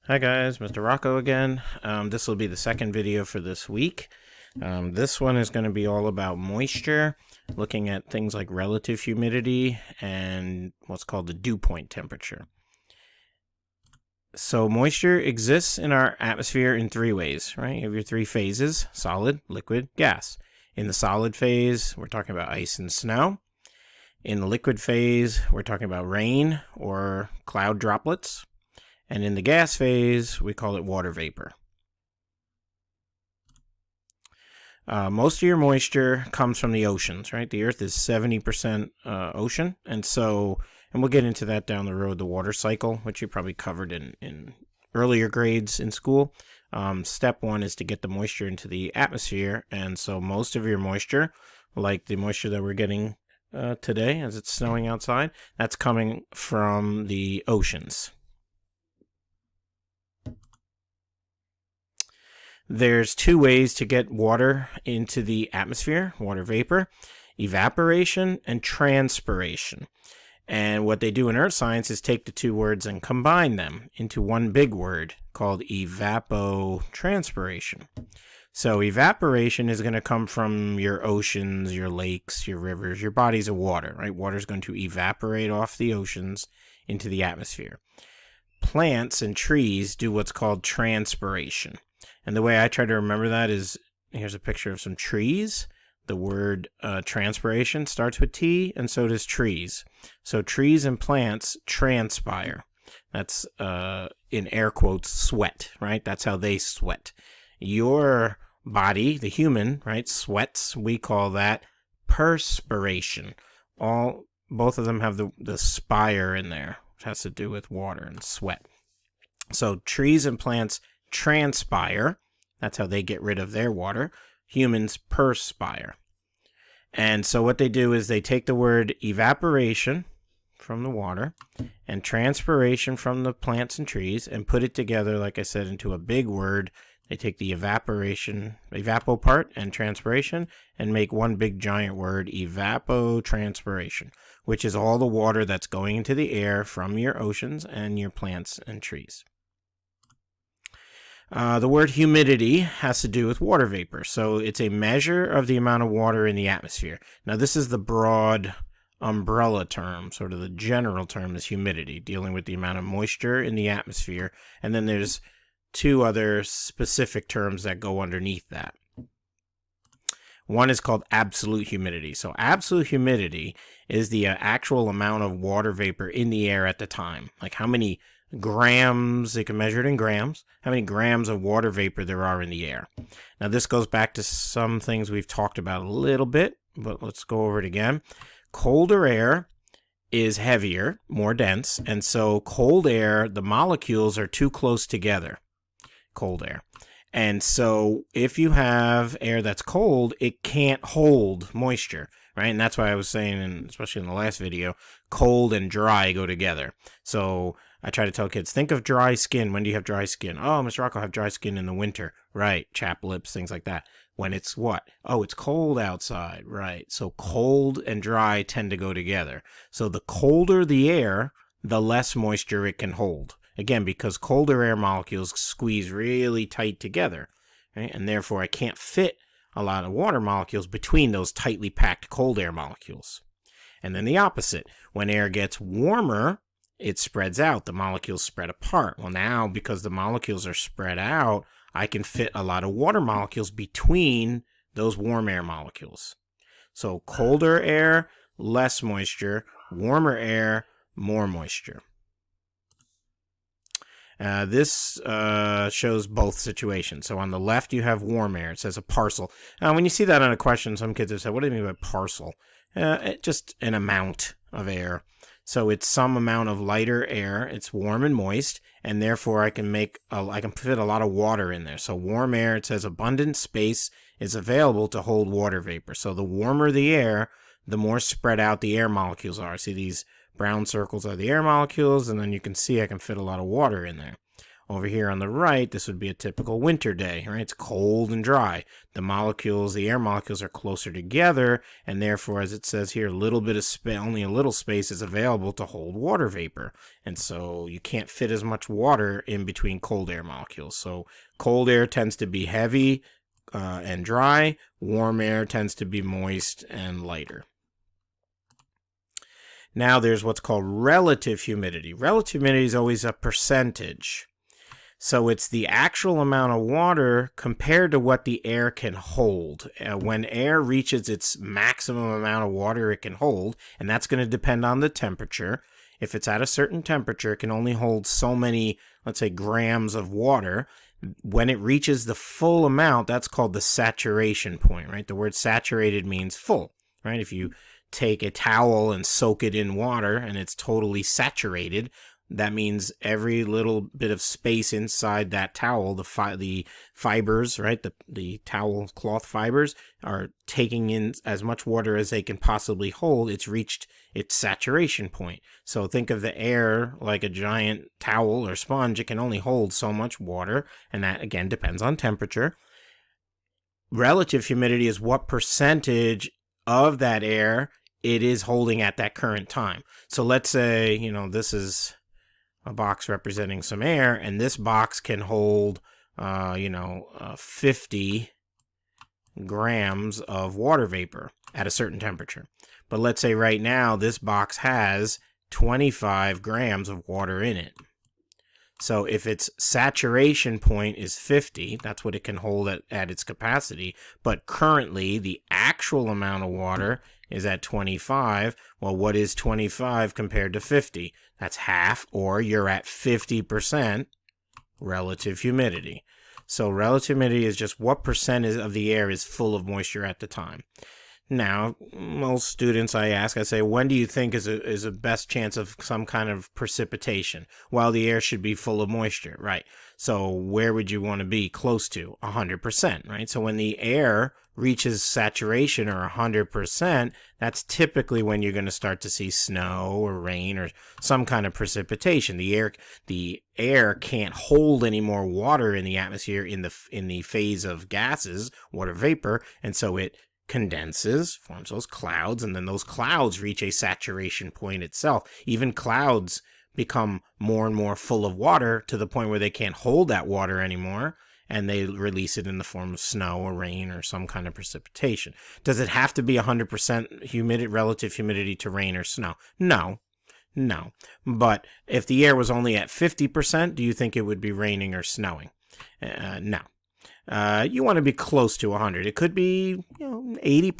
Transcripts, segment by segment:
Hi guys, Mr. Rocco again. This will be the second video for this week. This one is going to be all about moisture, looking at things like relative humidity and what's called the dew point temperature. So moisture exists in our atmosphere in three ways, right? You have your three phases: solid, liquid, gas. In the solid phase, we're talking about ice and snow. In the liquid phase, we're talking about rain or cloud droplets. And in the gas phase, we call it water vapor. Most of your moisture comes from the oceans, right? The Earth is 70% ocean. And we'll get into that down the road, the water cycle, which you probably covered in earlier grades in school. Step one is to get the moisture into the atmosphere. And so most of your moisture, like the moisture that we're getting today as it's snowing outside, that's coming from the oceans. There's two ways to get water into the atmosphere, water vapor: evaporation and transpiration. And what they do in earth science is take the two words and combine them into one big word called evapotranspiration. So evaporation is going to come from your oceans, your lakes, your rivers, your bodies of water, right? Water is going to evaporate off the oceans into the atmosphere. Plants and trees do what's called transpiration. And the way I try to remember that is, here's a picture of some trees. The word transpiration starts with T, and so does trees. So trees and plants transpire. That's, in air quotes, sweat, right? That's how they sweat. Your body, the human, right, sweats. We call that perspiration. Both of them have the spire in there, which has to do with water and sweat. So trees and plants transpire. That's how they get rid of their water. Humans perspire. And so what they do is they take the word evaporation from the water and transpiration from the plants and trees and put it together, like I said, into a big word. They take the evapo part and transpiration and make one big giant word, evapotranspiration, which is all the water that's going into the air from your oceans and your plants and trees. The word humidity has to do with water vapor. So it's a measure of the amount of water in the atmosphere. Now, this is the broad umbrella term, sort of the general term is humidity, dealing with the amount of moisture in the atmosphere. And then there's two other specific terms that go underneath that. One is called absolute humidity. So absolute humidity is the actual amount of water vapor in the air at the time. Like how many grams, they can measure it in grams, how many grams of water vapor there are in the air. Now this goes back to some things we've talked about a little bit, but let's go over it again. Colder air is heavier, more dense, and so cold air, the molecules are too close together. Cold air. And so if you have air that's cold, it can't hold moisture, right? And that's why I was saying, and especially in the last video, cold and dry go together. So I try to tell kids, think of dry skin. When do you have dry skin? Oh, Mr. Rocco, I have dry skin in the winter. Right. Chapped lips, things like that. When it's what? Oh, it's cold outside. Right. So cold and dry tend to go together. So the colder the air, the less moisture it can hold. Again, because colder air molecules squeeze really tight together, right? And therefore I can't fit a lot of water molecules between those tightly packed cold air molecules. And then the opposite. When air gets warmer, it spreads out. The molecules spread apart. Well, now, because the molecules are spread out, I can fit a lot of water molecules between those warm air molecules. So colder air, less moisture. Warmer air, more moisture. This shows both situations. So on the left, you have warm air. It says a parcel. When you see that on a question, some kids have said, what do you mean by parcel? Just an amount of air. So it's some amount of lighter air. It's warm and moist, and therefore I can fit a lot of water in there. So warm air, it says abundant space is available to hold water vapor. So the warmer the air, the more spread out the air molecules are. See, these brown circles are the air molecules, and then you can see I can fit a lot of water in there. Over here on the right, this would be a typical winter day, right? It's cold and dry. The molecules, the air molecules are closer together, and therefore, as it says here, only a little space is available to hold water vapor. And so you can't fit as much water in between cold air molecules. So cold air tends to be heavy and dry. Warm air tends to be moist and lighter. Now there's what's called relative humidity. Relative humidity is always a percentage. So it's the actual amount of water compared to what the air can hold. When air reaches its maximum amount of water it can hold, and that's going to depend on the temperature. If it's at a certain temperature, it can only hold so many, let's say, grams of water. When it reaches the full amount, that's called the saturation point, right? The word saturated means full, right? If you take a towel and soak it in water and it's totally saturated, that means every little bit of space inside that towel, the fibers, right, the towel cloth fibers are taking in as much water as they can possibly hold. It's reached its saturation point. So think of the air like a giant towel or sponge. It can only hold so much water, and that, again, depends on temperature. Relative humidity is what percentage of that air it is holding at that current time. So let's say, this is a box representing some air, and this box can hold, 50 grams of water vapor at a certain temperature. But let's say right now this box has 25 grams of water in it. So if its saturation point is 50, that's what it can hold at its capacity. But currently, the actual amount of water is at 25. Well, what is 25 compared to 50? That's half, or you're at 50% relative humidity. So relative humidity is just what percent of the air is full of moisture at the time. Now, most students I say, when do you think is a best chance of some kind of precipitation? Well, the air should be full of moisture, right? So where would you want to be? Close to 100%, right? So when the air reaches saturation or 100%, that's typically when you're going to start to see snow or rain or some kind of precipitation. The air can't hold any more water in the atmosphere in the phase of gases, water vapor, and so it condenses, forms those clouds, and then those clouds reach a saturation point itself. Even clouds become more and more full of water to the point where they can't hold that water anymore, and they release it in the form of snow or rain or some kind of precipitation. Does it have to be 100% relative humidity to rain or snow? No. But if the air was only at 50%, do you think it would be raining or snowing? No. You want to be close to 100. It could be, 80%,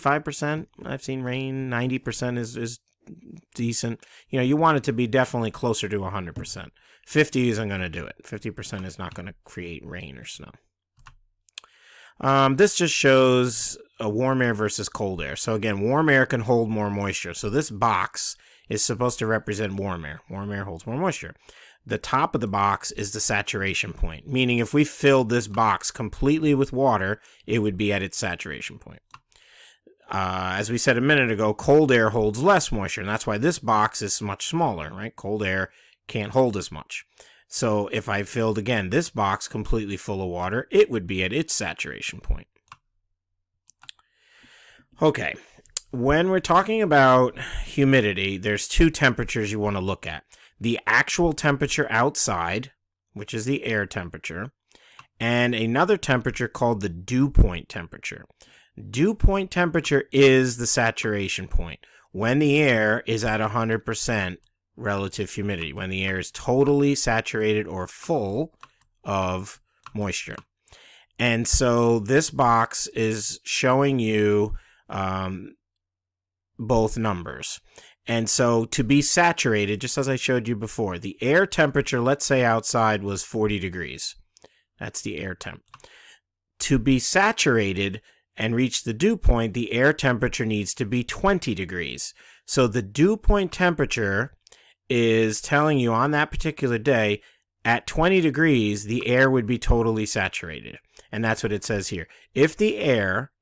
85%. I've seen rain. 90% is decent. You want it to be definitely closer to 100%. 50 isn't going to do it. 50% is not going to create rain or snow. This just shows a warm air versus cold air. So again, warm air can hold more moisture. So this box is supposed to represent warm air. Warm air holds more moisture. The top of the box is the saturation point, meaning if we filled this box completely with water, it would be at its saturation point. As we said a minute ago, cold air holds less moisture, and that's why this box is much smaller, right? Cold air can't hold as much. So if I filled, again, this box completely full of water, it would be at its saturation point. Okay, when we're talking about humidity, there's two temperatures you want to look at. The actual temperature outside, which is the air temperature, and another temperature called the dew point temperature. Dew point temperature is the saturation point when the air is at 100% relative humidity, when the air is totally saturated or full of moisture. And so this box is showing you both numbers. And so to be saturated, just as I showed you before, the air temperature, let's say outside, was 40 degrees. That's the air temp. To be saturated and reach the dew point, the air temperature needs to be 20 degrees. So the dew point temperature is telling you on that particular day, at 20 degrees, the air would be totally saturated. And that's what it says here. If the air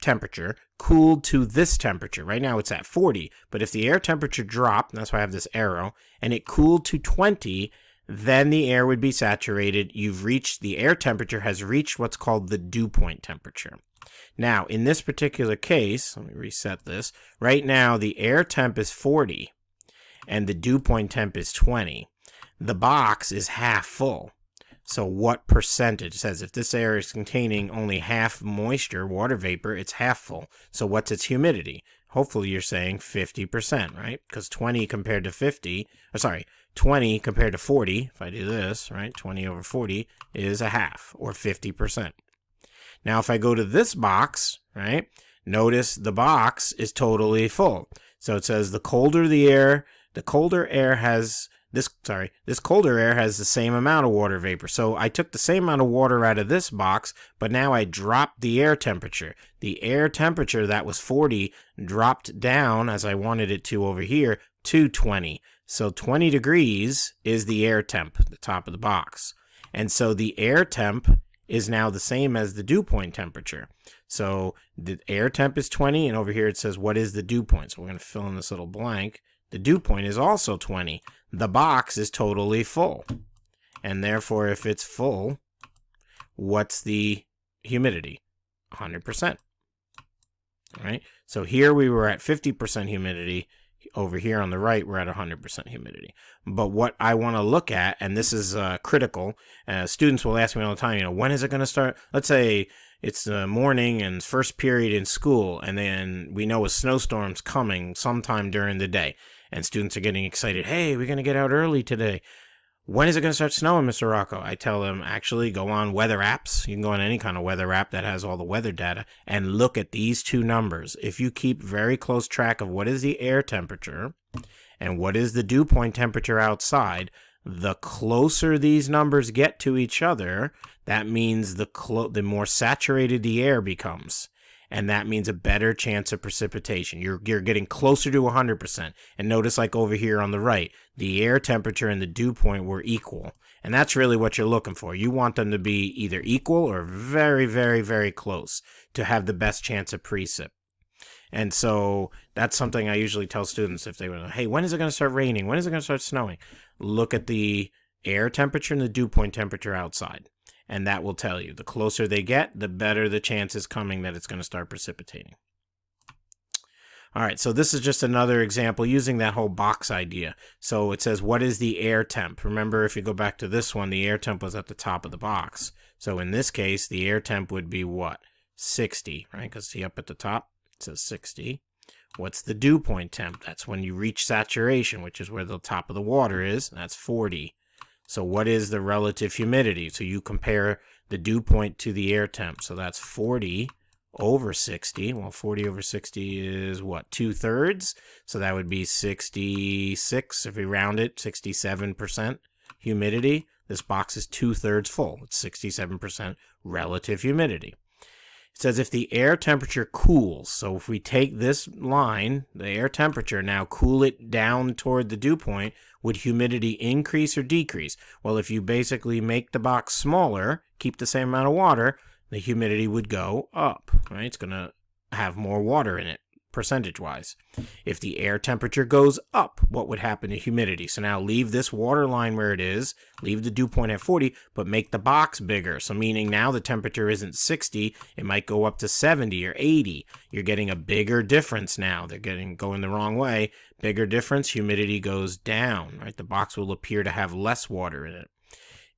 temperature cooled to this temperature, right now it's at 40, but if the air temperature dropped, and that's why I have this arrow, and it cooled to 20, then the air would be saturated. The air temperature has reached what's called the dew point temperature. Now, in this particular case, let me reset this. Right now, the air temp is 40 and the dew point temp is 20. The box is half full. So what percentage? It says if this air is containing only half moisture, water vapor, it's half full. So what's its humidity? Hopefully you're saying 50%, right? Because 20 compared to 20 compared to 40, if I do this, right, 20 over 40 is a half, or 50%. Now, if I go to this box, right, notice the box is totally full. So it says this colder air has the same amount of water vapor. So I took the same amount of water out of this box, but now I dropped the air temperature. The air temperature that was 40 dropped down, as I wanted it to over here, to 20. So 20 degrees is the air temp, the top of the box. And so the air temp is now the same as the dew point temperature. So the air temp is 20, and over here it says, what is the dew point? So we're going to fill in this little blank. The dew point is also 20. The box is totally full. And therefore, if it's full, what's the humidity? 100%. All right? So here we were at 50% humidity. Over here on the right, we're at 100% humidity. But what I want to look at, and this is critical, students will ask me all the time, when is it going to start? Let's say it's the morning and first period in school, and then we know a snowstorm's coming sometime during the day. And students are getting excited. Hey, we're going to get out early today. When is it going to start snowing, Mr. Rocco? I tell them, actually, go on weather apps. You can go on any kind of weather app that has all the weather data and look at these two numbers. If you keep very close track of what is the air temperature and what is the dew point temperature outside, the closer these numbers get to each other, that means the more saturated the air becomes. And that means a better chance of precipitation. You're getting closer to 100%. And notice, like over here on the right, the air temperature and the dew point were equal. And that's really what you're looking for. You want them to be either equal or very, very, very close to have the best chance of precip. And so that's something I usually tell students if they want to, hey, when is it going to start raining? When is it going to start snowing? Look at the air temperature and the dew point temperature outside. And that will tell you. The closer they get, the better the chance is coming that it's going to start precipitating. All right, so this is just another example using that whole box idea. So it says, what is the air temp? Remember, if you go back to this one, the air temp was at the top of the box. So in this case, the air temp would be what? 60, right? Because see up at the top, it says 60. What's the dew point temp? That's when you reach saturation, which is where the top of the water is. That's 40. So what is the relative humidity? So you compare the dew point to the air temp. So that's 40 over 60. Well, 40 over 60 is what? 2/3. So that would be 66, if we round it, 67% humidity. This box is 2/3 full. It's 67% relative humidity. It says if the air temperature cools, so if we take this line, the air temperature, now cool it down toward the dew point, would humidity increase or decrease? Well, if you basically make the box smaller, keep the same amount of water, the humidity would go up, right? It's going to have more water in it, percentage-wise. If the air temperature goes up, what would happen to humidity? So now leave this water line where it is, leave the dew point at 40, but make the box bigger. So meaning now the temperature isn't 60, it might go up to 70 or 80. You're getting a bigger difference now. They're going the wrong way. Bigger difference, humidity goes down, right? The box will appear to have less water in it.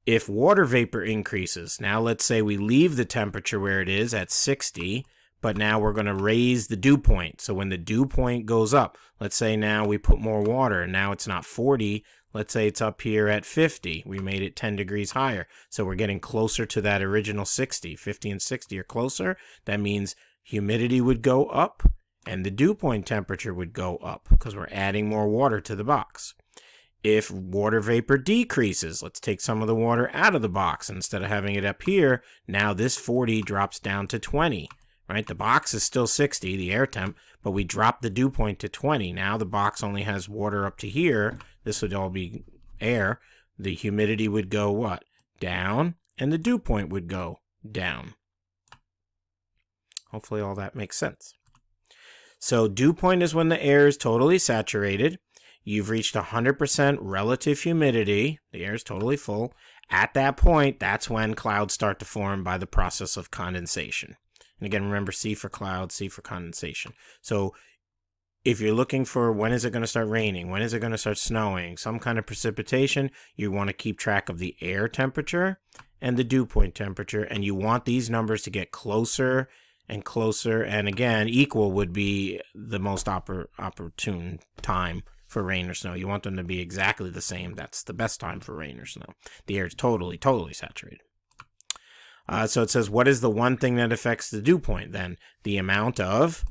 If water vapor increases, now let's say we leave the temperature where it is at 60, but now we're going to raise the dew point. So when the dew point goes up, let's say now we put more water, and now it's not 40. Let's say it's up here at 50. We made it 10 degrees higher. So we're getting closer to that original 60. 50 and 60 are closer. That means humidity would go up, and the dew point temperature would go up because we're adding more water to the box. If water vapor decreases, let's take some of the water out of the box. Instead of having it up here, now this 40 drops down to 20. Right, the box is still 60, the air temp, but we dropped the dew point to 20. Now the box only has water up to here. This would all be air. The humidity would go what? Down, and the dew point would go down. Hopefully all that makes sense. So dew point is when the air is totally saturated. you've reached 100% relative humidity. The air is totally full. At that point, that's when clouds start to form by the process of condensation. And again, remember C for cloud, C for condensation. So if you're looking for when is it going to start raining, when is it going to start snowing, some kind of precipitation, you want to keep track of the air temperature and the dew point temperature, and you want these numbers to get closer and closer, and again, equal would be the most opportune time for rain or snow. You want them to be exactly the same. That's the best time for rain or snow. The air is totally saturated. So it says, what is the one thing that affects the dew point then? The amount of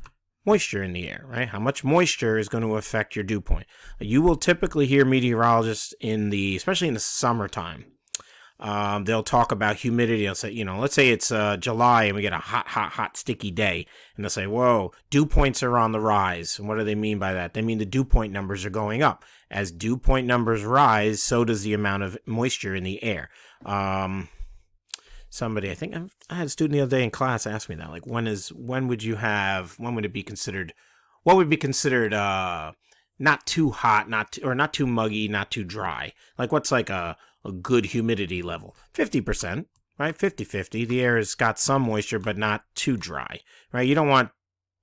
moisture in the air, right? How much moisture is going to affect your dew point? You will typically hear meteorologists especially in the summertime, they'll talk about humidity. They'll say, let's say it's July and we get a hot, sticky day. And they'll say, whoa, dew points are on the rise. And what do they mean by that? They mean the dew point numbers are going up. As dew point numbers rise, so does the amount of moisture in the air. Somebody, I think I had a student the other day in class ask me that, like, when would it be considered, what would be considered not too hot, not too muggy, not too dry? Like, what's like a good humidity level? 50%, right? 50-50. The air has got some moisture, but not too dry, right? You don't want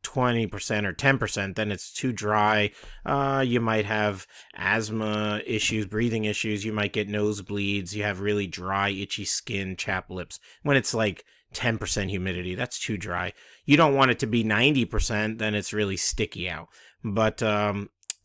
20% or 10%, then it's too dry. You might have asthma issues, breathing issues. You might get nosebleeds. You have really dry, itchy skin, chapped lips. When it's like 10% humidity, that's too dry. You don't want it to be 90%, then it's really sticky out. But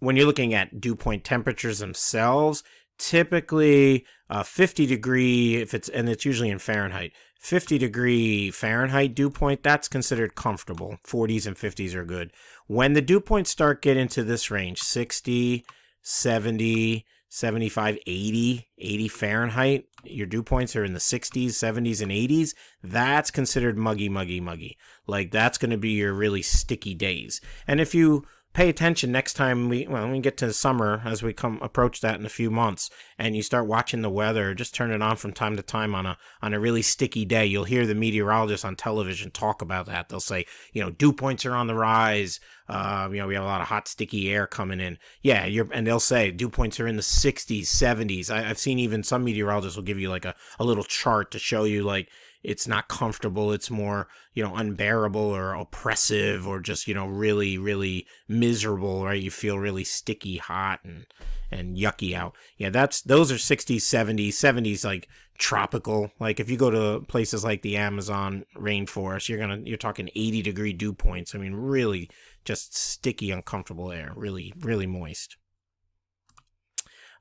when you're looking at dew point temperatures themselves, typically 50 degree, and it's usually in Fahrenheit, 50 degree Fahrenheit dew point, that's considered comfortable. 40s and 50s are good. When the dew points start getting into this range, 60, 70, 75, 80 Fahrenheit, your dew points are in the 60s, 70s, and 80s, that's considered muggy. Like, that's going to be your really sticky days. And if you pay attention next time when we get to summer, as we approach that in a few months, and you start watching the weather, just turn it on from time to time on a really sticky day. You'll hear the meteorologists on television talk about that. They'll say, dew points are on the rise. We have a lot of hot, sticky air coming in. Yeah, and they'll say dew points are in the 60s, 70s. I've seen even some meteorologists will give you like a little chart to show you, like, it's not comfortable, it's more, unbearable or oppressive, or just, really, really miserable, right? You feel really sticky, hot, and yucky out. Yeah, those are 60s, 70s, like tropical. Like if you go to places like the Amazon rainforest, you're talking 80 degree dew points. I mean, really just sticky, uncomfortable air, really, really moist.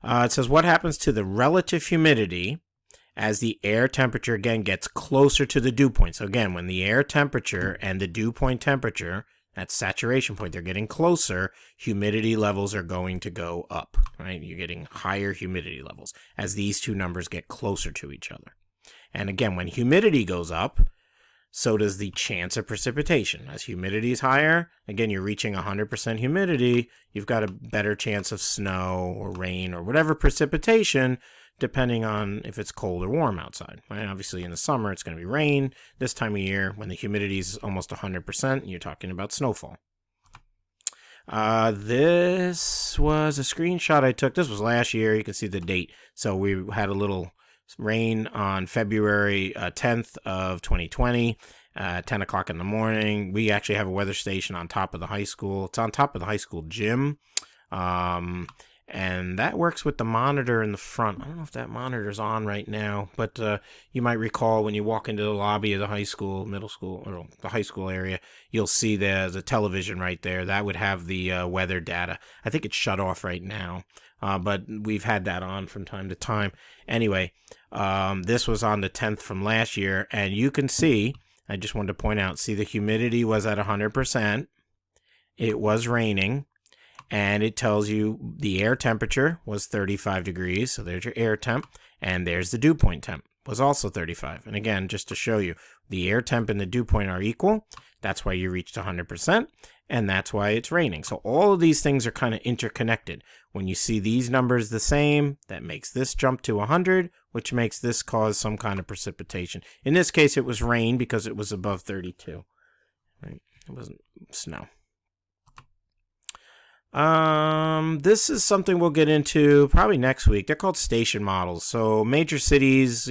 It says, what happens to the relative humidity as the air temperature, again, gets closer to the dew point? So again, when the air temperature and the dew point temperature, that saturation point, they're getting closer, humidity levels are going to go up, right? You're getting higher humidity levels as these two numbers get closer to each other. And again, when humidity goes up, so does the chance of precipitation. As humidity is higher, again, you're reaching 100% humidity, you've got a better chance of snow or rain or whatever precipitation, depending on if it's cold or warm outside. Right? Obviously, in the summer, it's going to be rain. This time of year, when the humidity is almost 100%, you're talking about snowfall. This was a screenshot I took. This was last year. You can see the date. So we had a little rain on February 10th of 2020, 10 o'clock in the morning. We actually have a weather station on top of the high school. It's on top of the high school gym. And that works with the monitor in the front. I don't know if that monitor's on right now, but you might recall when you walk into the lobby of the high school, middle school, or the high school area, you'll see there's a television right there. That would have the weather data. I think it's shut off right now, but we've had that on from time to time. Anyway, this was on the 10th from last year, and you can see, I just wanted to point out, see the humidity was at 100%. It was raining. And it tells you the air temperature was 35 degrees. So there's your air temp. And there's the dew point temp, was also 35. And again, just to show you, the air temp and the dew point are equal. That's why you reached 100%. And that's why it's raining. So all of these things are kind of interconnected. When you see these numbers the same, that makes this jump to 100, which makes this cause some kind of precipitation. In this case, it was rain because it was above 32. Right? It wasn't snow. This is something we'll get into probably next week. They're called station models. So major cities,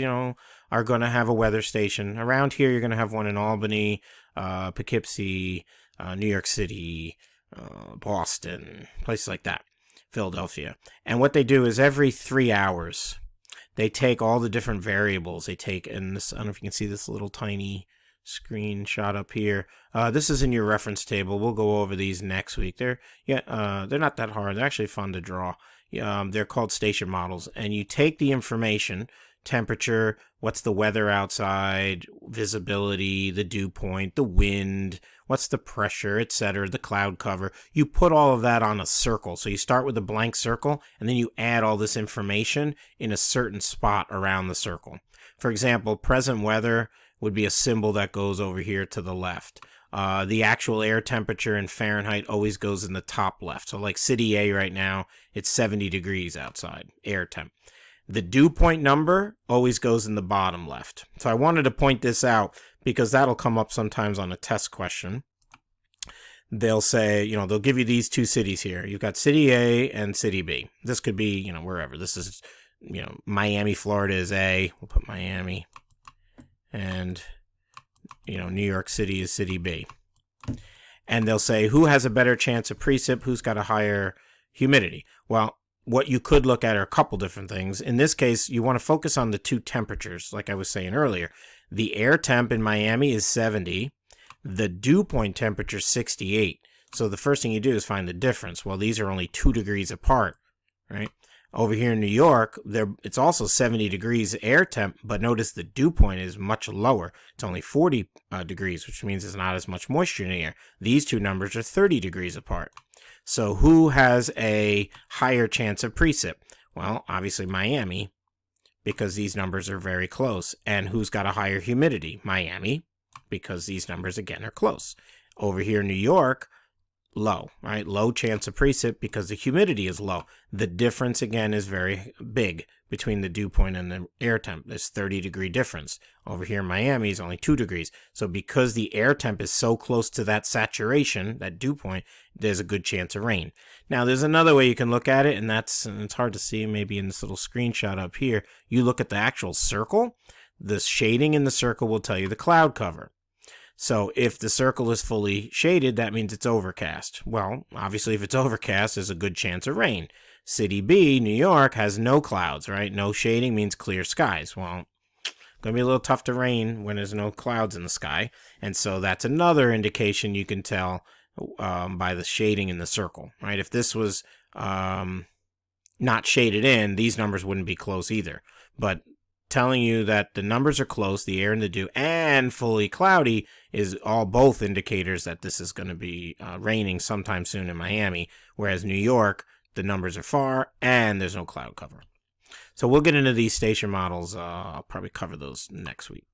are going to have a weather station. Around here, you're going to have one in Albany, Poughkeepsie, New York City, Boston, places like that, Philadelphia. And what they do is every 3 hours, they take all the different variables. They take, and this, I don't know if you can see this little tiny screenshot up here. This is in your reference table. We'll go over these next week. They're not that hard. They're actually fun to draw. They're called station models, and you take the information, temperature, what's the weather outside, visibility, the dew point, the wind, what's the pressure, etc., the cloud cover. You put all of that on a circle. So you start with a blank circle, and then you add all this information in a certain spot around the circle. For example, present weather would be a symbol that goes over here to the left. The actual air temperature in Fahrenheit always goes in the top left. So like city A right now, it's 70 degrees outside, air temp. The dew point number always goes in the bottom left. So I wanted to point this out because that'll come up sometimes on a test question. They'll say, they'll give you these two cities here. You've got city A and city B. This could be, wherever. This is, Miami, Florida is A. We'll put Miami. And, New York City is city B. And they'll say, who has a better chance of precip? Who's got a higher humidity? Well, what you could look at are a couple different things. In this case, you want to focus on the two temperatures, like I was saying earlier. The air temp in Miami is 70. The dew point temperature is 68. So the first thing you do is find the difference. Well, these are only 2 degrees apart, right? Over here in New York, it's also 70 degrees air temp, but notice the dew point is much lower. It's only 40 degrees, which means there's not as much moisture in the air. These two numbers are 30 degrees apart. So who has a higher chance of precip? Well, obviously Miami, because these numbers are very close. And who's got a higher humidity? Miami, because these numbers, again, are close. Over here in New York, low, right? Low chance of precip because the humidity is low. The difference, again, is very big between the dew point and the air temp. There's 30-degree difference. Over here in Miami is only 2 degrees. So because the air temp is so close to that saturation, that dew point, there's a good chance of rain. Now, there's another way you can look at it, and it's hard to see maybe in this little screenshot up here. You look at the actual circle. The shading in the circle will tell you the cloud cover. So if the circle is fully shaded, that means it's overcast. Well, obviously, if it's overcast, there's a good chance of rain. City B, New York, has no clouds, right? No shading means clear skies. Well, going to be a little tough to rain when there's no clouds in the sky. And so that's another indication you can tell by the shading in the circle, right? If this was not shaded in, these numbers wouldn't be close either. But telling you that the numbers are close, the air and the dew, and fully cloudy is both indicators that this is going to be raining sometime soon in Miami, whereas New York, the numbers are far and there's no cloud cover. So we'll get into these station models. I'll probably cover those next week.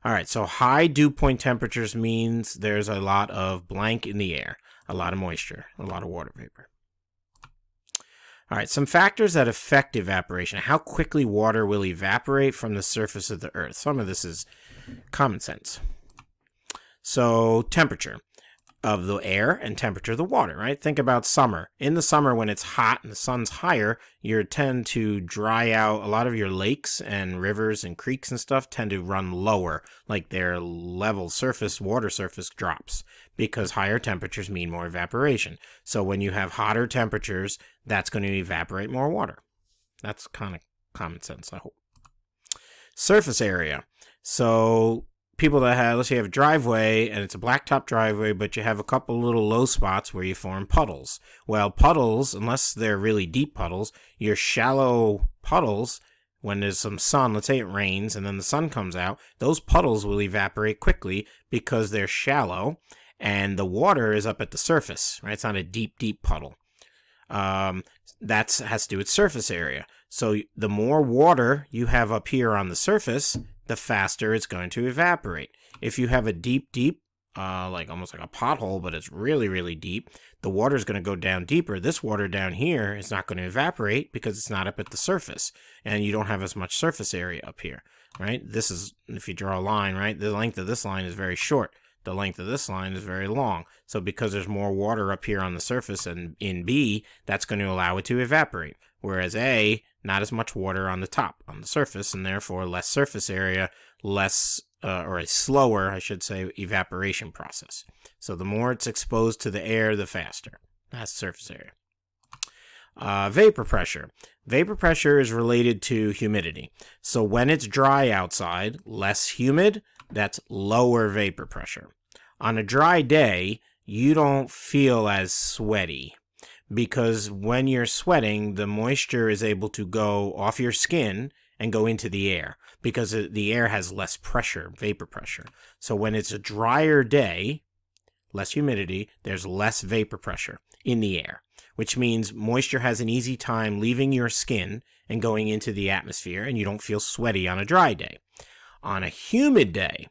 All right, so high dew point temperatures means there's a lot of blank in the air, a lot of moisture, a lot of water vapor. All right, some factors that affect evaporation. How quickly water will evaporate from the surface of the earth. Some of this is common sense. So temperature of the air and temperature of the water, right? Think about summer. In the summer when it's hot and the sun's higher, you tend to dry out. A lot of your lakes and rivers and creeks and stuff tend to run lower, like their level surface, water surface drops because higher temperatures mean more evaporation. So when you have hotter temperatures, that's going to evaporate more water. That's kind of common sense, I hope. Surface area. So people that have, let's say you have a driveway and it's a blacktop driveway, but you have a couple little low spots where you form puddles. Well, puddles, unless they're really deep puddles, your shallow puddles, when there's some sun, let's say it rains and then the sun comes out, those puddles will evaporate quickly because they're shallow and the water is up at the surface, right? It's not a deep, deep puddle. That has to do with surface area. So the more water you have up here on the surface, the faster it's going to evaporate. If you have a deep, like almost like a pothole, but it's really, really deep, the water is going to go down deeper. This water down here is not going to evaporate because it's not up at the surface, and you don't have as much surface area up here, right? This is, if you draw a line, right, the length of this line is very short. the length of this line is very long. So because there's more water up here on the surface and in B, that's going to allow it to evaporate. Whereas A, not as much water on the top, on the surface, and therefore less surface area, less, or a slower, I should say, evaporation process. So the more it's exposed to the air, the faster. That's surface area. Vapor pressure. Vapor pressure is related to humidity. So when it's dry outside, less humid, that's lower vapor pressure. On a dry day, you don't feel as sweaty because when you're sweating, the moisture is able to go off your skin and go into the air because the air has less pressure, vapor pressure. So when it's a drier day, less humidity, there's less vapor pressure in the air, which means moisture has an easy time leaving your skin and going into the atmosphere, and you don't feel sweaty on a dry day. On a humid day,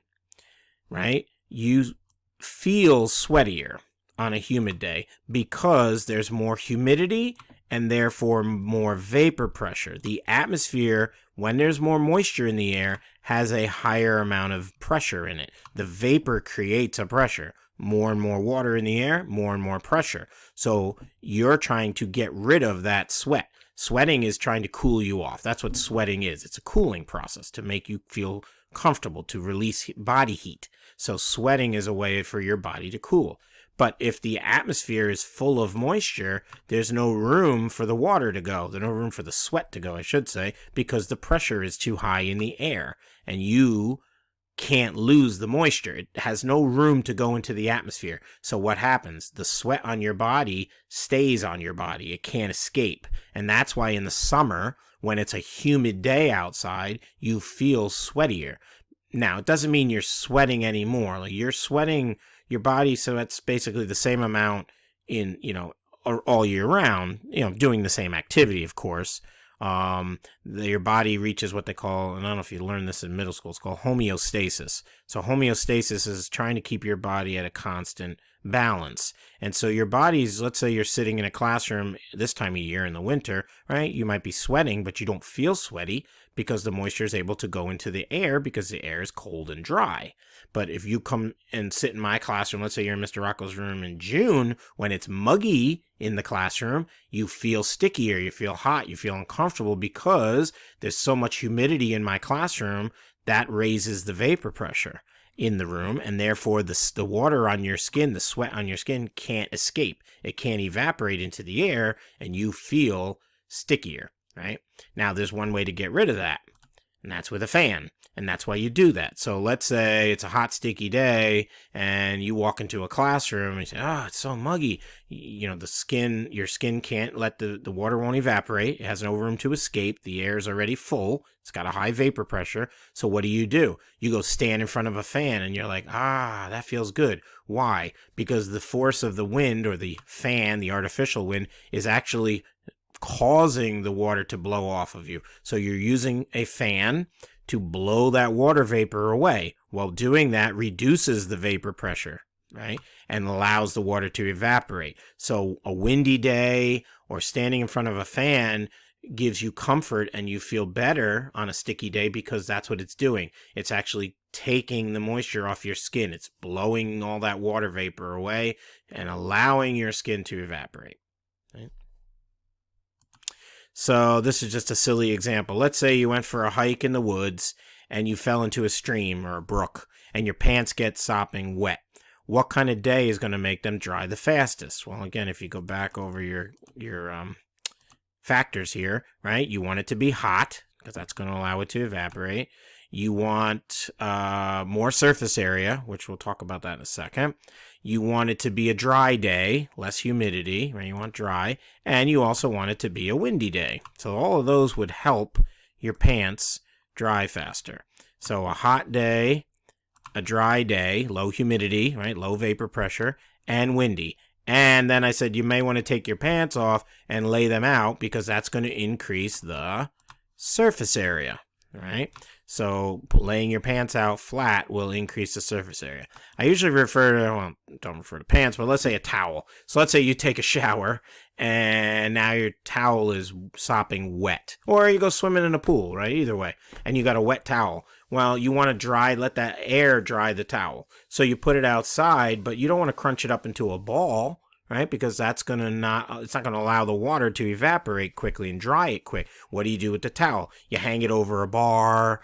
right, you feel sweatier on a humid day because there's more humidity and therefore more vapor pressure. The atmosphere, when there's more moisture in the air, has a higher amount of pressure in it. The vapor creates a pressure. More and more water in the air, more and more pressure. So you're trying to get rid of that sweat. Sweating is trying to cool you off. That's what sweating is. It's a cooling process to make you feel comfortable, to release body heat. So sweating is a way for your body to cool. But if the atmosphere is full of moisture, there's no room for the water to go. There's no room for the sweat to go, I should say, because the pressure is too high in the air. And you can't lose the moisture. It has no room to go into the atmosphere. So what happens? The sweat on your body stays on your body. It can't escape. And that's why in the summer, when it's a humid day outside, you feel sweatier. Now, it doesn't mean you're sweating anymore. Like you're sweating your body, so that's basically the same amount in, all year round, doing the same activity, of course. Your body reaches what they call, and I don't know if you learned this in middle school, it's called homeostasis. So homeostasis is trying to keep your body at a constant balance. And so your body's, let's say you're sitting in a classroom this time of year in the winter, right? You might be sweating, but you don't feel sweaty because the moisture is able to go into the air because the air is cold and dry. But if you come and sit in my classroom, let's say you're in Mr. Rocco's room in June, when it's muggy in the classroom, you feel stickier, you feel hot, you feel uncomfortable because there's so much humidity in my classroom that raises the vapor pressure in the room, and therefore the water on your skin, the sweat on your skin can't escape. It can't evaporate into the air, and you feel stickier, right? Now, there's one way to get rid of that, and that's with a fan. And that's why you do that. So let's say it's a hot, sticky day and you walk into a classroom and you say, it's so muggy. Your skin can't let the water won't evaporate. It has no room to escape. The air is already full. It's got a high vapor pressure. So what do? You go stand in front of a fan and you're like, that feels good. Why? Because the force of the wind or the fan, the artificial wind, is actually causing the water to blow off of you. So you're using a fan to blow that water vapor away. While doing that reduces the vapor pressure, right? And allows the water to evaporate. So a windy day or standing in front of a fan gives you comfort and you feel better on a sticky day because that's what it's doing. It's actually taking the moisture off your skin. It's blowing all that water vapor away and allowing your skin to evaporate, right? So this is just a silly example. Let's say you went for a hike in the woods and you fell into a stream or a brook and your pants get sopping wet. What kind of day is going to make them dry the fastest? Well, again, if you go back over your factors here, right? You want it to be hot because that's going to allow it to evaporate. You want more surface area, which we'll talk about that in a second. You want it to be a dry day, less humidity, right? You want dry. And you also want it to be a windy day. So all of those would help your pants dry faster. So a hot day, a dry day, low humidity, right? Low vapor pressure, and windy. And then I said you may want to take your pants off and lay them out because that's going to increase the surface area, All right. So laying your pants out flat will increase the surface area. I usually don't refer to pants, but let's say a towel. So let's say you take a shower and now your towel is sopping wet. Or you go swimming in a pool, right? Either way. And you got a wet towel. Well, you want to let that air dry the towel. So you put it outside, but you don't want to crunch it up into a ball, right? Because it's not going to allow the water to evaporate quickly and dry it quick. What do you do with the towel? You hang it over a bar.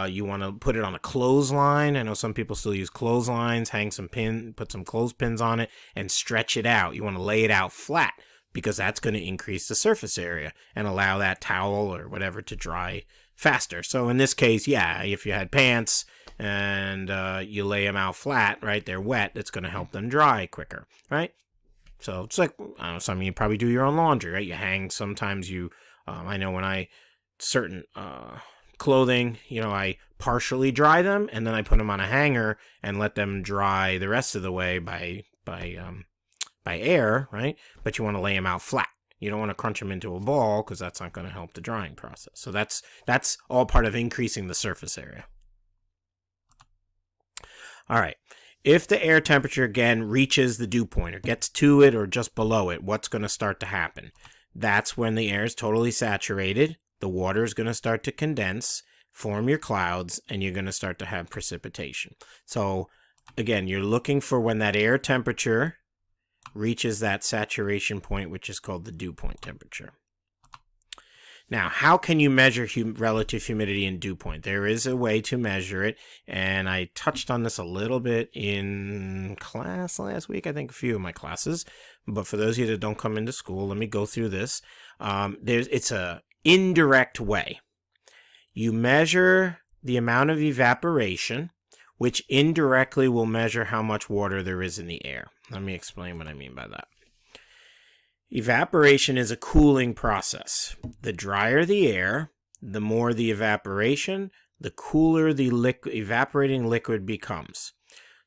You want to put it on a clothesline. I know some people still use clotheslines. Put some clothespins on it and stretch it out. You want to lay it out flat because that's going to increase the surface area and allow that towel or whatever to dry faster. So in this case, yeah, if you had pants and you lay them out flat, right, they're wet, it's going to help them dry quicker, right? So it's like, I don't know, some of you probably do your own laundry, right? You hang, sometimes I know when certain clothing, I partially dry them and then I put them on a hanger and let them dry the rest of the way by air, right? But you want to lay them out flat. You don't want to crunch them into a ball because that's not going to help the drying process. So that's all part of increasing the surface area. All right. If the air temperature, again, reaches the dew point or gets to it or just below it, what's going to start to happen? That's when the air is totally saturated. The water is going to start to condense, form your clouds, and you're going to start to have precipitation. So, again, you're looking for when that air temperature reaches that saturation point, which is called the dew point temperature. Now, how can you measure relative humidity and dew point? There is a way to measure it, and I touched on this a little bit in class last week, I think a few of my classes, but for those of you that don't come into school, let me go through this. It's a indirect way. You measure the amount of evaporation, which indirectly will measure how much water there is in the air. Let me explain what I mean by that. Evaporation is a cooling process. The drier the air, the more the evaporation, the cooler the evaporating liquid becomes.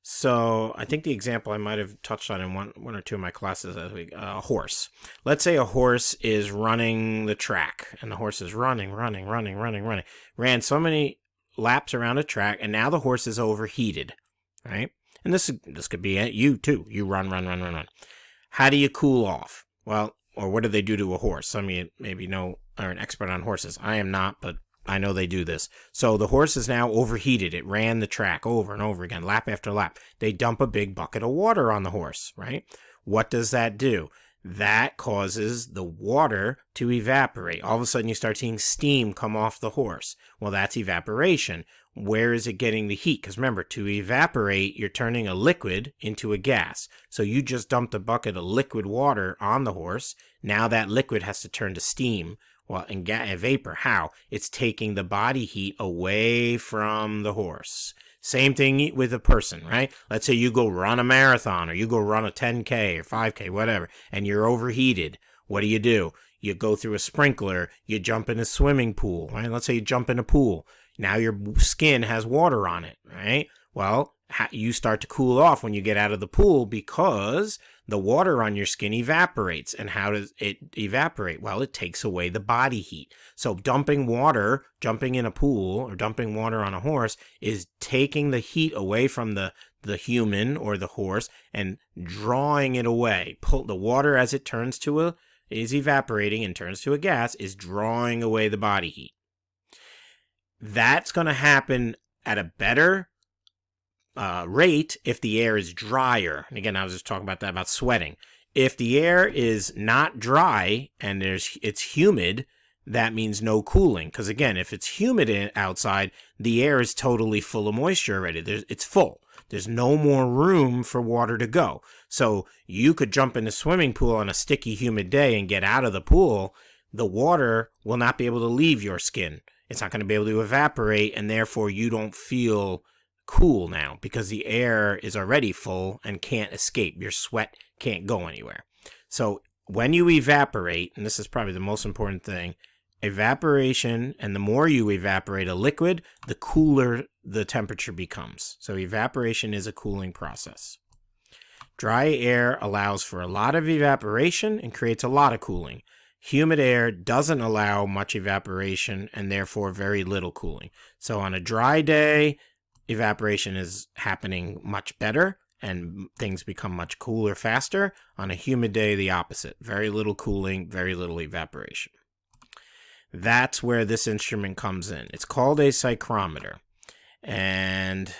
So I think the example I might have touched on in one or two of my classes last week, a horse. Let's say a horse is running the track, and the horse is running, ran so many laps around a track, and now the horse is overheated, right? And this could be you too. You run. How do you cool off? Well, or what do they do to a horse? Some of you maybe are an expert on horses. I am not, but I know they do this. So the horse is now overheated. It ran the track over and over again, lap after lap. They dump a big bucket of water on the horse, right? What does that do? That causes the water to evaporate. All of a sudden you start seeing steam come off the horse. Well, that's evaporation. Where is it getting the heat? Because remember, to evaporate, you're turning a liquid into a gas. So you just dumped a bucket of liquid water on the horse. Now that liquid has to turn to steam. Well, and vapor, how? It's taking the body heat away from the horse. Same thing with a person, right? Let's say you go run a marathon or you go run a 10K or 5K, whatever, and you're overheated. What do? You go through a sprinkler, you jump in a swimming pool, right? Let's say you jump in a pool. Now your skin has water on it, right? Well, you start to cool off when you get out of the pool because the water on your skin evaporates. And how does it evaporate? Well, it takes away the body heat. So jumping in a pool or dumping water on a horse is taking the heat away from the human or the horse and drawing it away. Pull the water as it is evaporating and turns to a gas, is drawing away the body heat. That's going to happen at a better rate if the air is drier. And again, I was just talking about that, about sweating. If the air is not dry and it's humid, that means no cooling. Because again, if it's humid outside, the air is totally full of moisture already. It's full. There's no more room for water to go. So you could jump in a swimming pool on a sticky, humid day and get out of the pool. The water will not be able to leave your skin. It's not going to be able to evaporate, and therefore you don't feel cool now because the air is already full and can't escape. Your sweat can't go anywhere. So when you evaporate, and this is probably the most important thing, evaporation, and the more you evaporate a liquid, the cooler the temperature becomes. So evaporation is a cooling process. Dry air allows for a lot of evaporation and creates a lot of cooling. Humid air doesn't allow much evaporation and therefore very little cooling. So on a dry day, evaporation is happening much better and things become much cooler faster. On a humid day, the opposite. Very little cooling, very little evaporation. That's where this instrument comes in. It's called a psychrometer. And it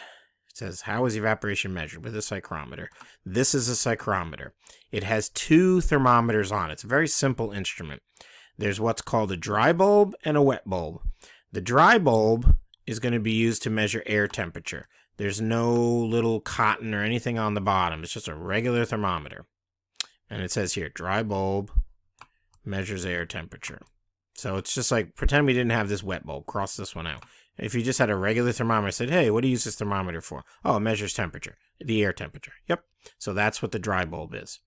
says, how is evaporation measured? With a psychrometer. This is a psychrometer. It has 2 thermometers on it. It's a very simple instrument. There's what's called a dry bulb and a wet bulb. The dry bulb is going to be used to measure air temperature. There's no little cotton or anything on the bottom. It's just a regular thermometer. And it says here, dry bulb measures air temperature. So it's just like, pretend we didn't have this wet bulb. Cross this one out. If you just had a regular thermometer, said, hey, what do you use this thermometer for? Oh, it measures temperature, the air temperature. Yep. So that's what the dry bulb is.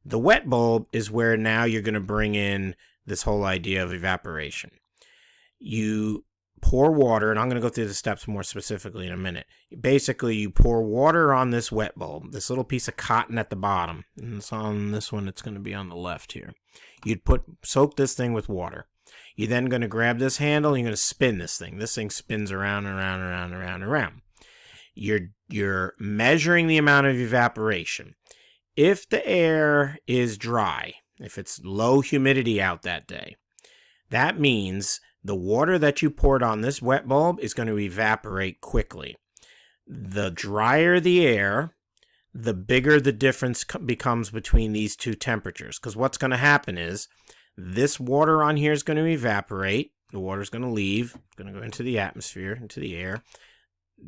The wet bulb is where now you're going to bring in this whole idea of evaporation. You pour water, and I'm going to go through the steps more specifically in a minute. Basically, you pour water on this wet bulb, this little piece of cotton at the bottom. And it's on this one, it's going to be on the left here. You'd soak this thing with water. You're then going to grab this handle and you're going to spin this thing. This thing spins around and around and around and around and around. You're measuring the amount of evaporation. If the air is dry, if it's low humidity out that day, that means the water that you poured on this wet bulb is going to evaporate quickly. The drier the air, the bigger the difference becomes between these 2 temperatures. Because what's going to happen is, this water on here is going to evaporate. The water is going to leave. It's going to go into the atmosphere, into the air.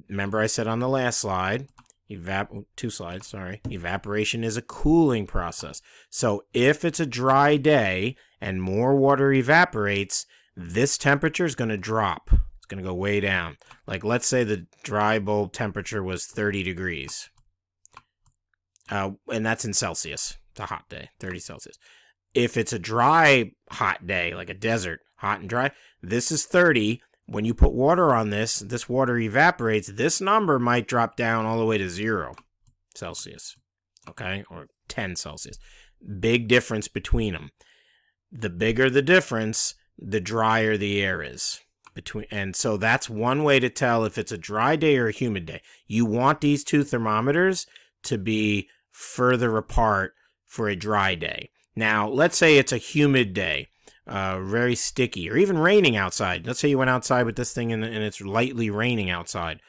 Remember I said on the last slide, 2 slides, sorry, evaporation is a cooling process. So if it's a dry day and more water evaporates, this temperature is going to drop. It's going to go way down. Like let's say the dry bulb temperature was 30 degrees. And that's in Celsius. It's a hot day, 30 Celsius. If it's a dry, hot day, like a desert, hot and dry, this is 30. When you put water on this water evaporates. This number might drop down all the way to 0 Celsius, okay, or 10 Celsius. Big difference between them. The bigger the difference, the drier the air is. And so that's one way to tell if it's a dry day or a humid day. You want these 2 thermometers to be further apart for a dry day. Now, let's say it's a humid day, very sticky, or even raining outside. Let's say you went outside with this thing and it's lightly raining outside.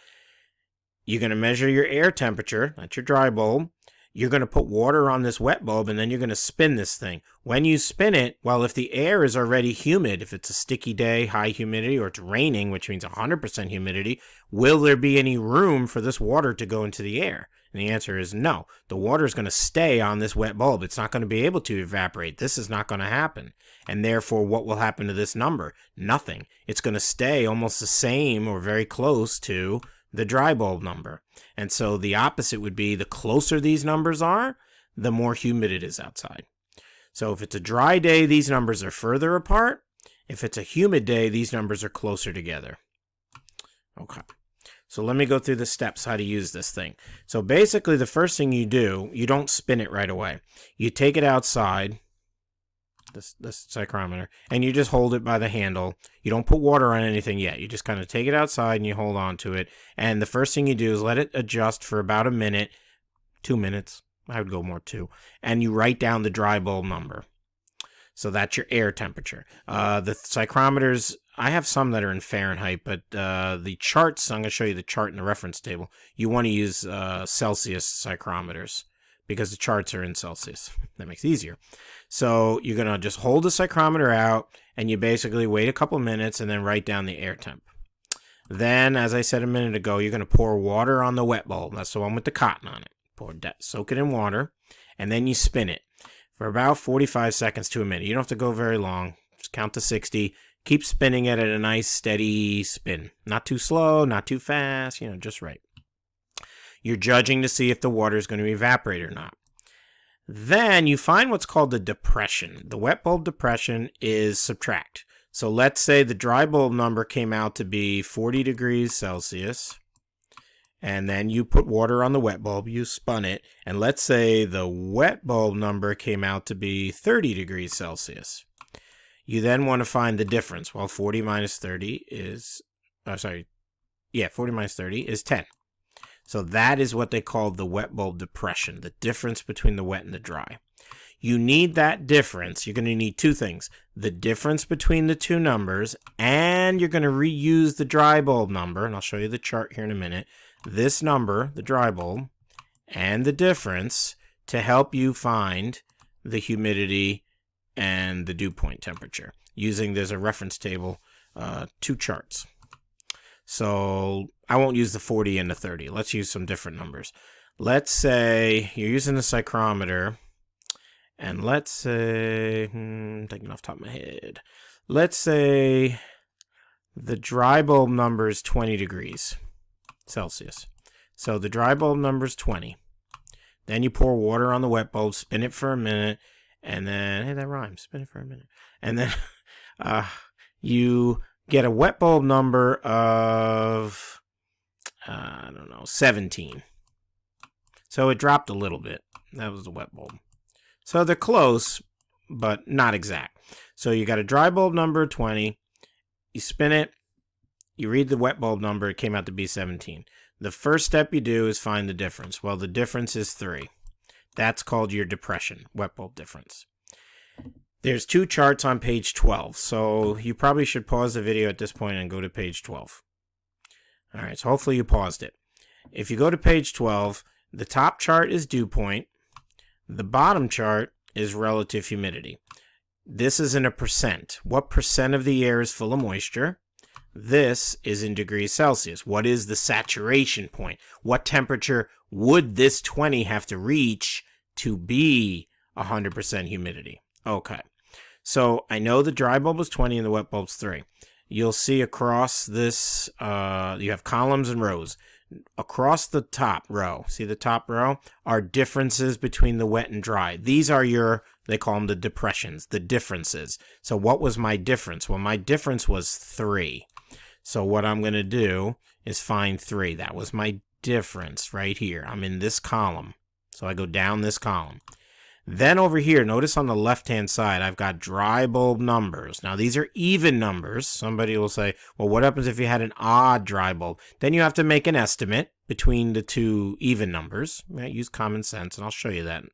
You're going to measure your air temperature, that's your dry bulb. You're going to put water on this wet bulb, and then you're going to spin this thing. When you spin it, well, if the air is already humid, if it's a sticky day, high humidity, or it's raining, which means 100% humidity, will there be any room for this water to go into the air? And the answer is no. The water is going to stay on this wet bulb. It's not going to be able to evaporate. This is not going to happen. And therefore, what will happen to this number? Nothing. It's going to stay almost the same or very close to the dry bulb number. And so the opposite would be the closer these numbers are, the more humid it is outside. So if it's a dry day, these numbers are further apart. If it's a humid day, these numbers are closer together. Okay. So let me go through the steps how to use this thing. So basically the first thing you do, you don't spin it right away. You take it outside, this psychrometer, and you just hold it by the handle. You don't put water on anything yet. You just kind of take it outside and you hold on to it. And the first thing you do is let it adjust for about a minute, 2 minutes. I would go more 2. And you write down the dry bulb number. So that's your air temperature. The psychrometers, I have some that are in Fahrenheit, but the charts, I'm going to show you the chart in the reference table. You want to use Celsius psychrometers because the charts are in Celsius. That makes it easier. So you're going to just hold the psychrometer out and you basically wait a couple minutes and then write down the air temp. Then, as I said a minute ago, you're going to pour water on the wet bulb. That's the one with the cotton on it. Soak it in water, and then you spin it for about 45 seconds to a minute. You don't have to go very long. Just count to 60. Keep spinning it at a nice steady spin. Not too slow, not too fast, just right. You're judging to see if the water is going to evaporate or not. Then you find what's called the depression. The wet bulb depression is subtract. So let's say the dry bulb number came out to be 40 degrees Celsius. And then you put water on the wet bulb, you spun it, and let's say the wet bulb number came out to be 30 degrees Celsius. You then want to find the difference. Well, 40 minus 30 is, 40 minus 30 is 10. So that is what they call the wet bulb depression, the difference between the wet and the dry. You need that difference. You're going to need two things: the difference between the two numbers, and you're going to reuse the dry bulb number, and I'll show you the chart here in a minute. This number, the dry bulb, and the difference to help you find the humidity and the dew point temperature. There's a reference table, two charts. So I won't use the 40 and the 30. Let's use some different numbers. Let's say you're using a psychrometer, and let's say, thinking off the top of my head, let's say the dry bulb number is 20 degrees Celsius. So the dry bulb number is 20. Then you pour water on the wet bulb, spin it for a minute, and then, hey, that rhymes, spin it for a minute. And then you get a wet bulb number of, 17. So it dropped a little bit. That was the wet bulb. So they're close, but not exact. So you got a dry bulb number of 20. You spin it. You read the wet bulb number. It came out to be 17. The first step you do is find the difference. Well, the difference is 3. That's called your depression, wet bulb difference. There's two charts on page 12, so you probably should pause the video at this point and go to page 12. All right, so hopefully you paused it. If you go to page 12, the top chart is dew point. The bottom chart is relative humidity. This is in a percent. What percent of the air is full of moisture? This is in degrees Celsius. What is the saturation point? What temperature would this 20 have to reach to be 100% humidity? Okay, so I know the dry bulb was 20 and the wet bulb's 3. You'll see across this, you have columns and rows. Across the top row, see the top row, are differences between the wet and dry. These are they call them the depressions, the differences. So what was my difference? Well, my difference was 3. So what I'm going to do is find 3. That was my difference right here. I'm in this column. So I go down this column. Then over here, notice on the left-hand side, I've got dry bulb numbers. Now, these are even numbers. Somebody will say, well, what happens if you had an odd dry bulb? Then you have to make an estimate between the two even numbers. Right? Use common sense, and I'll show you that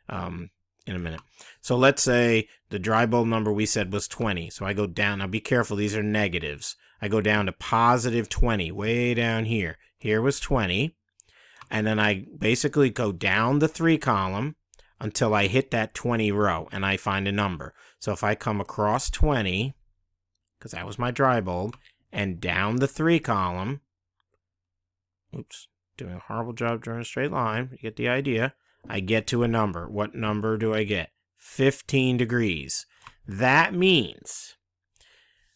in a minute. So let's say the dry bulb number we said was 20. So I go down. Now, be careful. These are negatives. I go down to positive 20, way down here. Here was 20. And then I basically go down the 3 column until I hit that 20 row, and I find a number. So if I come across 20, because that was my dry bulb, and down the 3 column, oops, doing a horrible job drawing a straight line, you get the idea, I get to a number. What number do I get? 15 degrees. That means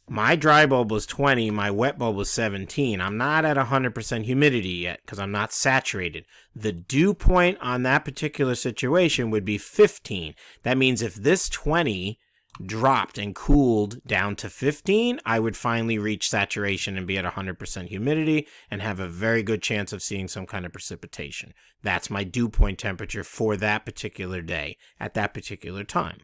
my dry bulb was 20, my wet bulb was 17. I'm not at 100% humidity yet because I'm not saturated. The dew point on that particular situation would be 15. That means if this 20 dropped and cooled down to 15, I would finally reach saturation and be at 100% humidity and have a very good chance of seeing some kind of precipitation. That's my dew point temperature for that particular day at that particular time.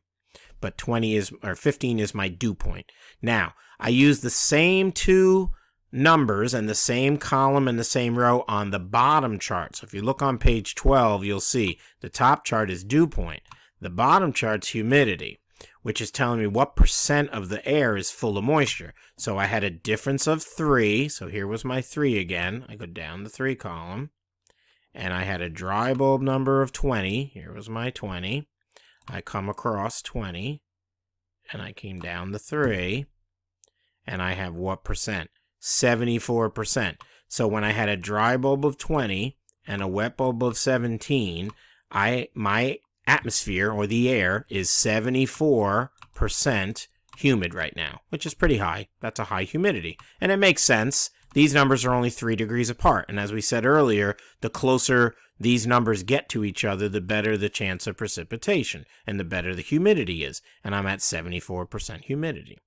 But 15 is my dew point. Now, I use the same two numbers and the same column and the same row on the bottom chart. So if you look on page 12, you'll see the top chart is dew point. The bottom chart's humidity, which is telling me what percent of the air is full of moisture. So I had a difference of 3. So here was my 3 again. I go down the 3 column. And I had a dry bulb number of 20. Here was my 20. I come across 20, and I came down the 3, and I have what percent? 74%. So when I had a dry bulb of 20 and a wet bulb of 17, my atmosphere, or the air, is 74% humid right now, which is pretty high. That's a high humidity. And it makes sense. These numbers are only 3 degrees apart. And as we said earlier, the closer these numbers get to each other, the better the chance of precipitation and the better the humidity is. And I'm at 74% humidity.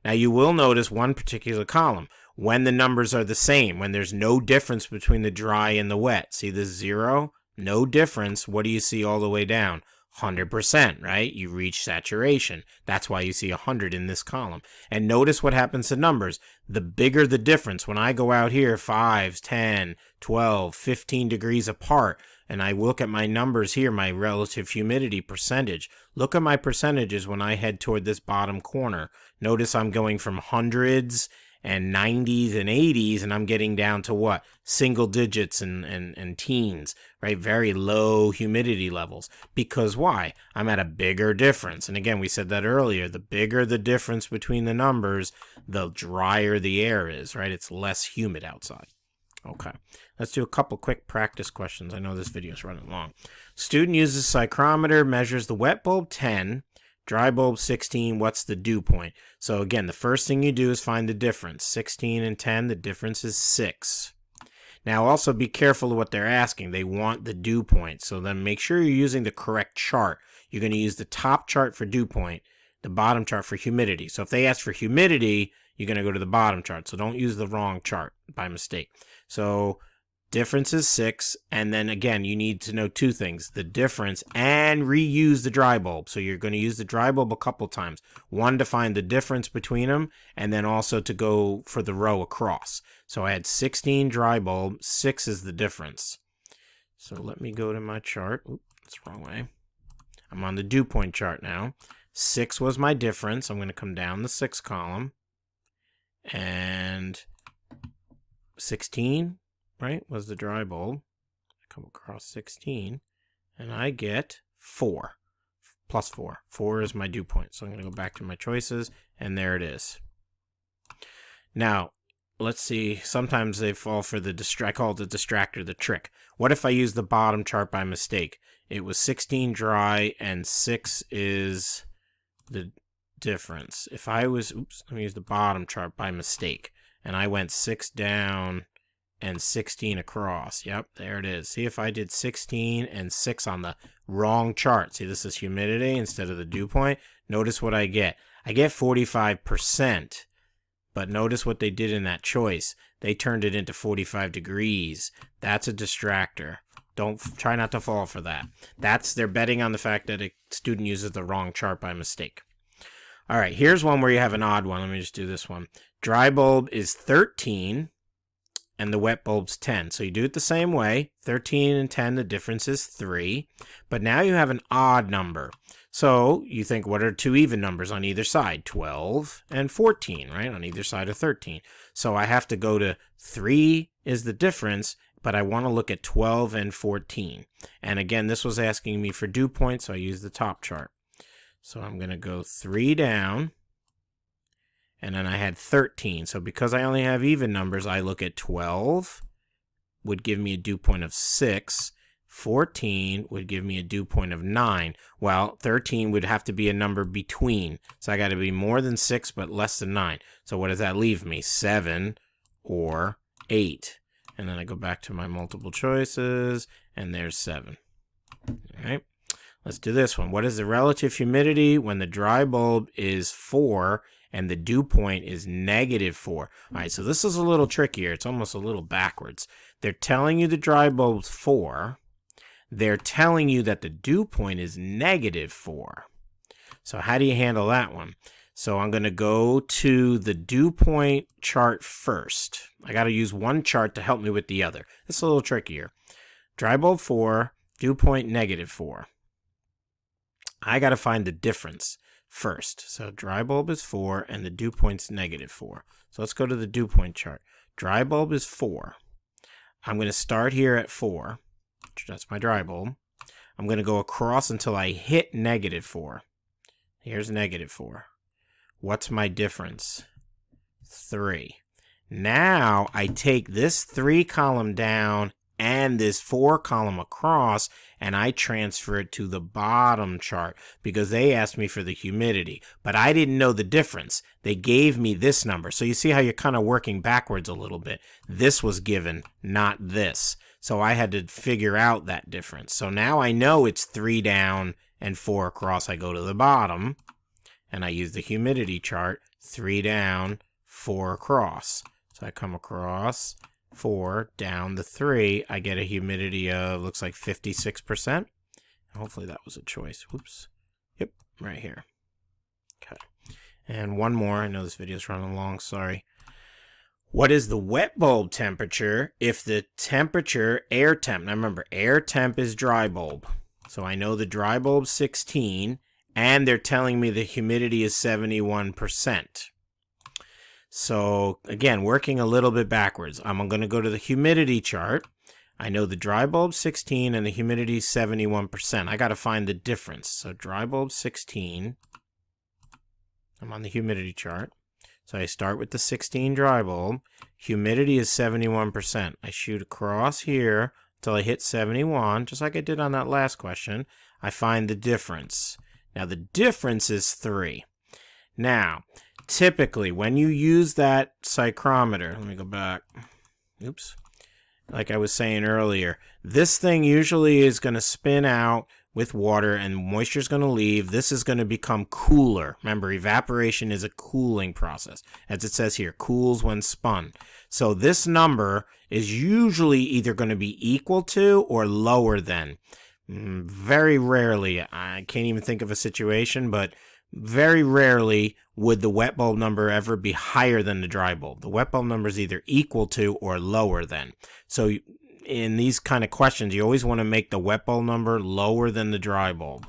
Now you will notice one particular column. When the numbers are the same, when there's no difference between the dry and the wet. See this 0? No difference. What do you see all the way down? 100%, right? You reach saturation. That's why you see 100 in this column. And notice what happens to numbers. The bigger the difference, when I go out here 5, 10, 12, 15 degrees apart, and I look at my numbers here, my relative humidity percentage, look at my percentages when I head toward this bottom corner. Notice I'm going from hundreds and 90s and 80s, and I'm getting down to what? Single digits and teens, right? Very low humidity levels. Because why? I'm at a bigger difference. And again, we said that earlier. The bigger the difference between the numbers, the drier the air is, right? It's less humid outside. Okay, let's do a couple quick practice questions. I know this video is running long. Student uses psychrometer, measures the wet bulb 10, dry bulb 16. What's the dew point? So again, the first thing you do is find the difference. 16 and 10, the difference is 6. Now also be careful of what they're asking. They want the dew point. So then make sure you're using the correct chart. You're going to use the top chart for dew point, the bottom chart for humidity. So if they ask for humidity, you're going to go to the bottom chart. So don't use the wrong chart by mistake. So difference is 6, and then again, you need to know two things, the difference and reuse the dry bulb. So you're going to use the dry bulb a couple times. One to find the difference between them, and then also to go for the row across. So I had 16 dry bulb, 6 is the difference. So let me go to my chart. Oops, that's the wrong way. I'm on the dew point chart now. 6 was my difference. I'm going to come down the 6 column. And 16, right, was the dry bulb. I come across 16, and I get 4, plus 4. 4 is my dew point. So I'm going to go back to my choices, and there it is. Now, let's see. Sometimes they fall for the I call it the distractor, the trick. What if I use the bottom chart by mistake? It was 16 dry, and 6 is the difference. If I was, let me use the bottom chart by mistake, and I went 6 down and 16 across. Yep, there it is. See, if I did 16 and 6 on the wrong chart, see, this is humidity instead of the dew point. Notice what I get. I get 45%, but notice what they did in that choice. They turned it into 45 degrees. That's a distractor. Try not to fall for that. They're betting on the fact that a student uses the wrong chart by mistake. All right, here's one where you have an odd one. Let me just do this one. Dry bulb is 13, and the wet bulb's 10. So you do it the same way. 13 and 10, the difference is 3. But now you have an odd number. So you think, what are two even numbers on either side? 12 and 14, right? On either side of 13. So I have to go to 3 is the difference, but I want to look at 12 and 14. And again, this was asking me for dew point, so I use the top chart. So I'm going to go 3 down, and then I had 13. So because I only have even numbers, I look at 12, would give me a dew point of 6. 14 would give me a dew point of 9. Well, 13 would have to be a number between. So I got to be more than 6, but less than 9. So what does that leave me? 7 or 8. And then I go back to my multiple choices, and there's 7. All right. Let's do this one. What is the relative humidity when the dry bulb is 4 and the dew point is -4? All right, so this is a little trickier. It's almost a little backwards. They're telling you the dry bulb's 4. They're telling you that the dew point is -4. So how do you handle that one? So I'm going to go to the dew point chart first. I got to use one chart to help me with the other. It's a little trickier. Dry bulb 4, dew point -4. I got to find the difference first. So dry bulb is 4 and the dew point's -4. So let's go to the dew point chart. Dry bulb is 4. I'm going to start here at 4. That's my dry bulb. I'm going to go across until I hit -4. Here's -4. What's my difference? 3. Now I take this 3 column down and this 4 column across, and I transfer it to the bottom chart because they asked me for the humidity, but I didn't know the difference. They gave me this number. So you see how you're kind of working backwards a little bit. This was given, not this. So I had to figure out that difference. So now I know it's 3 down and 4 across. I go to the bottom, and I use the humidity chart, 3 down, 4 across. So I come across 4 down the 3, I get a humidity of, looks like 56%. Hopefully that was a choice. Whoops. Yep, right here. Okay. And one more. I know this video is running long, sorry. What is the wet bulb temperature if the temperature, air temp, now remember, air temp is dry bulb. So I know the dry bulb's 16, and they're telling me the humidity is 71%. So again, working a little bit backwards. I'm going to go to the humidity chart. I know the dry bulb's 16 and the humidity is 71%. I got to find the difference. So dry bulb 16. I'm on the humidity chart. So I start with the 16 dry bulb. Humidity is 71%. I shoot across here until I hit 71, just like I did on that last question. I find the difference. Now the difference is 3. Now, typically when you use that psychrometer, let me go back. Oops. Like I was saying earlier, this thing usually is going to spin out with water and moisture is going to leave. This is going to become cooler. Remember, evaporation is a cooling process. As it says here, cools when spun. So this number is usually either going to be equal to or lower than. Very rarely, I can't even think of a situation, but very rarely would the wet bulb number ever be higher than the dry bulb. The wet bulb number is either equal to or lower than. So in these kind of questions, you always want to make the wet bulb number lower than the dry bulb.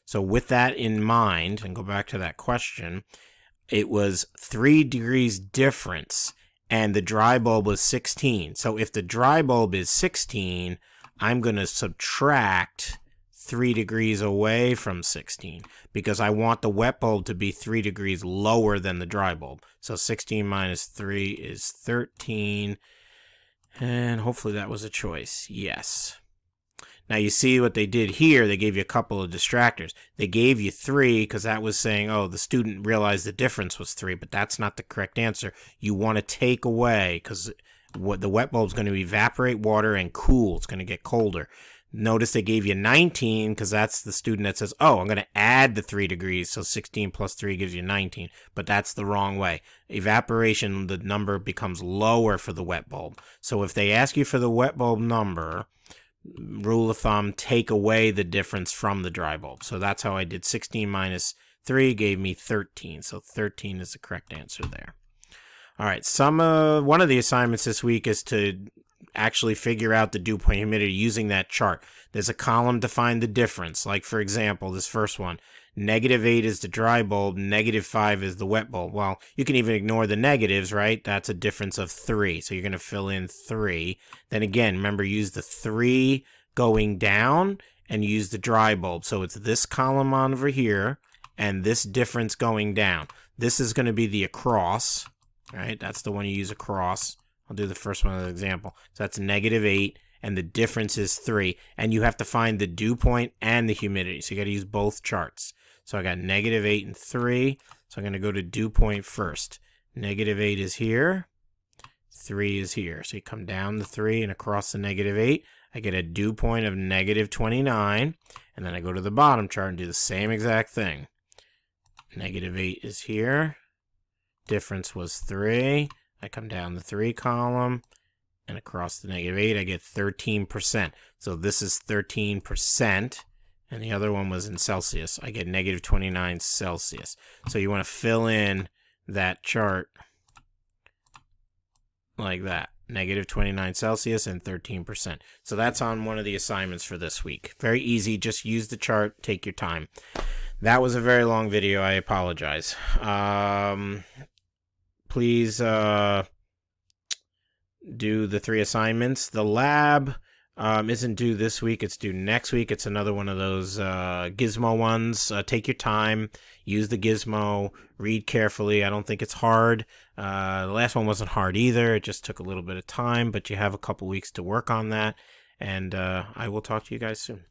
So with that in mind, and go back to that question, it was 3 degrees difference, and the dry bulb was 16. So if the dry bulb is 16, I'm going to subtract 3 degrees away from 16 because I want the wet bulb to be 3 degrees lower than the dry bulb. So 16 minus 3 is 13. And hopefully that was a choice. Yes. Now you see what they did here. They gave you a couple of distractors. They gave you 3 because that was saying, oh, the student realized the difference was 3, but that's not the correct answer. You want to take away because what the wet bulb is going to evaporate water and cool. It's going to get colder. Notice they gave you 19 because that's the student that says, oh, I'm going to add the 3 degrees. So 16 plus 3 gives you 19. But that's the wrong way. Evaporation, the number becomes lower for the wet bulb. So if they ask you for the wet bulb number, rule of thumb, take away the difference from the dry bulb. So that's how I did 16 minus 3 gave me 13. So 13 is the correct answer there. All right, one of the assignments this week is to actually figure out the dew point humidity using that chart. There's a column to find the difference. Like, for example, this first one, -8 is the dry bulb, -5 is the wet bulb. Well, you can even ignore the negatives, right? That's a difference of 3. So you're going to fill in 3. Then again, remember, use the 3 going down and use the dry bulb. So it's this column on over here and this difference going down. This is going to be the across, right? That's the one you use across. I'll do the first one as an example. So that's -8, and the difference is 3. And you have to find the dew point and the humidity. So you got to use both charts. So I got -8 and 3. So I'm going to go to dew point first. -8 is here. 3 is here. So you come down the 3 and across the -8. I get a dew point of -29. And then I go to the bottom chart and do the same exact thing. -8 is here. Difference was 3. I come down the 3 column, and across the -8, I get 13%. So this is 13%, and the other one was in Celsius. I get -29 Celsius. So you want to fill in that chart like that. -29 Celsius and 13%. So that's on one of the assignments for this week. Very easy. Just use the chart. Take your time. That was a very long video. I apologize. Please do the 3 assignments. The lab isn't due this week. It's due next week. It's another one of those gizmo ones. Take your time. Use the gizmo. Read carefully. I don't think it's hard. The last one wasn't hard either. It just took a little bit of time, but you have a couple weeks to work on that. And I will talk to you guys soon.